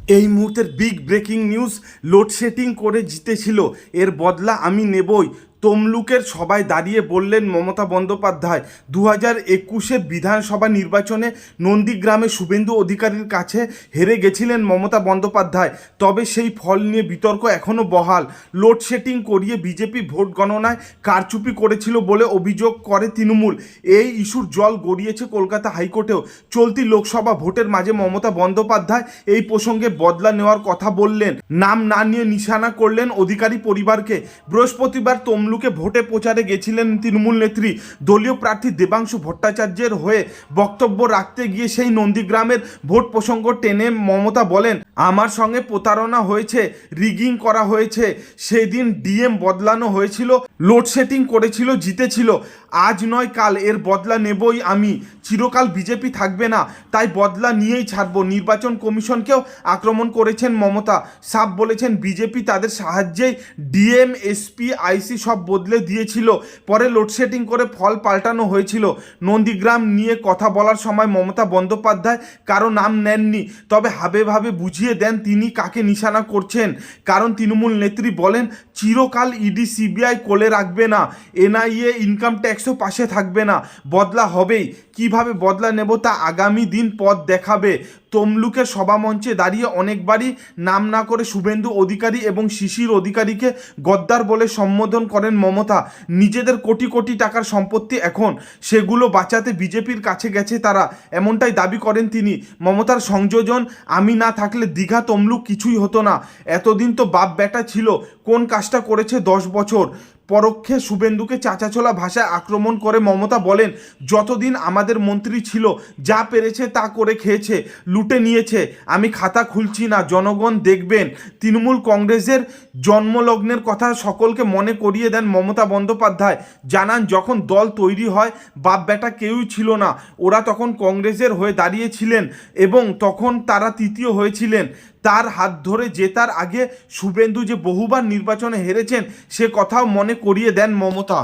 এই মুহূর্তের big breaking news, load shedding করে জিতেছিল, এর বদলা আমি নেবই। তমলুকের সবাই দাঁড়িয়ে বললেন মমতা বন্দ্যোপাধ্যায়। 2021-এর বিধানসভা নির্বাচনে নন্দীগ্রামে শুভেন্দু অধিকারীর কাছে হেরে গেছিলেন মমতা বন্দ্যোপাধ্যায়। তবে সেই ফল নিয়ে বিতর্ক এখনও বহাল। লোডশেডিং করিয়ে বিজেপি ভোট গণনায় কারচুপি করেছিল বলে অভিযোগ করে তৃণমূল। এই ইস্যুর জল গড়িয়েছে কলকাতা হাইকোর্টেও। চলতি লোকসভা ভোটের মাঝে মমতা বন্দ্যোপাধ্যায় এই প্রসঙ্গে বদলা নেওয়ার কথা বললেন। নাম না নিয়ে নিশানা করলেন অধিকারী পরিবারকে। বৃহস্পতিবার তমলুকে ভোটে প্রচারে গেছিলেন তৃণমূল নেত্রী। দলীয় প্রার্থী দেবাংশু ভট্টাচার্যের হয়ে বক্তব্য রাখতে গিয়ে সেই নন্দীগ্রামের ভোট প্রসঙ্গ টেনে মমতা বলেন, আমার সঙ্গে প্রতারণা হয়েছে, রিগিং করা হয়েছে, সেদিন ডিএম বদলানো হয়েছিল, লোডশেডিং করেছিল, জিতেছিল। আজ নয় কাল এর বদলা নেবই আমি। চিরকাল বিজেপি থাকবে না, তাই বদলা নিয়েই ছাড়ব। নির্বাচন কমিশনকেও আক্রমণ করেছেন মমতা। সাফ বলেছেন বিজেপি তাদের সাহায্যেই ডিএম, এসপি, আইসি সব বদলে দিয়েছিল, পরে লোডশেডিং করে ফল পাল্টানো হয়েছিল। নন্দীগ্রাম নিয়ে কথা বলার সময় মমতা বন্দ্যোপাধ্যায় কারো নাম নেননি, তবে হাবে ভাবে বুঝিয়ে দেন তিনি কাকে নিশানা করছেন। কারণ তৃণমূল নেত্রী বলেন, চিরকাল ইডি সিবিআই কোলে রাখবে না, এনআইএ ইনকাম ট্যাক্সও পাশে থাকবে না, বদলা হবেই। কিভাবে বদলা নেব তা আগামী দিন পথ দেখাবে। তমলুকের সভামঞ্চে দাঁড়িয়ে অনেকবারই নাম না করে শুভেন্দু অধিকারী এবং শিশির অধিকারীকে গদ্দার বলে সম্বোধন করেন মমতা। নিজেদের কোটি কোটি টাকার সম্পত্তি এখন, সেগুলো বাঁচাতে বিজেপির কাছে গেছে তারা, এমনটাই দাবি করেন তিনি। মমতার সংযোজন, আমি না থাকলে দীঘা তমলুক কিছুই হতো না। এতদিন তো বাপ বেটা ছিল, কোন কাজটা করেছে 10 বছর। পরোক্ষে শুভেন্দুকে চাঁচাছোলা ভাষায় আক্রমণ করে মমতা বলেন, যতদিন আমাদের মন্ত্রী ছিল যা পেরেছে তা করে খেয়েছে, লুটে নিয়েছে। আমি খাতা খুলছি না, জনগণ দেখবেন। তৃণমূল কংগ্রেসের জন্মলগ্নের কথা সকলকে মনে করিয়ে দেন মমতা বন্দ্যোপাধ্যায়। জানান, যখন দল তৈরি হয় বাপ বেটা কেউই ছিল না, ওরা তখন কংগ্রেসের হয়ে দাঁড়িয়েছিলেন এবং তখন তারা তৃতীয় হয়েছিলেন। তার হাত ধরে জেতার আগে শুভেন্দু যে বহুবার নির্বাচনে হেরেছেন সে কথাও মনে করিয়ে দেন মমতা।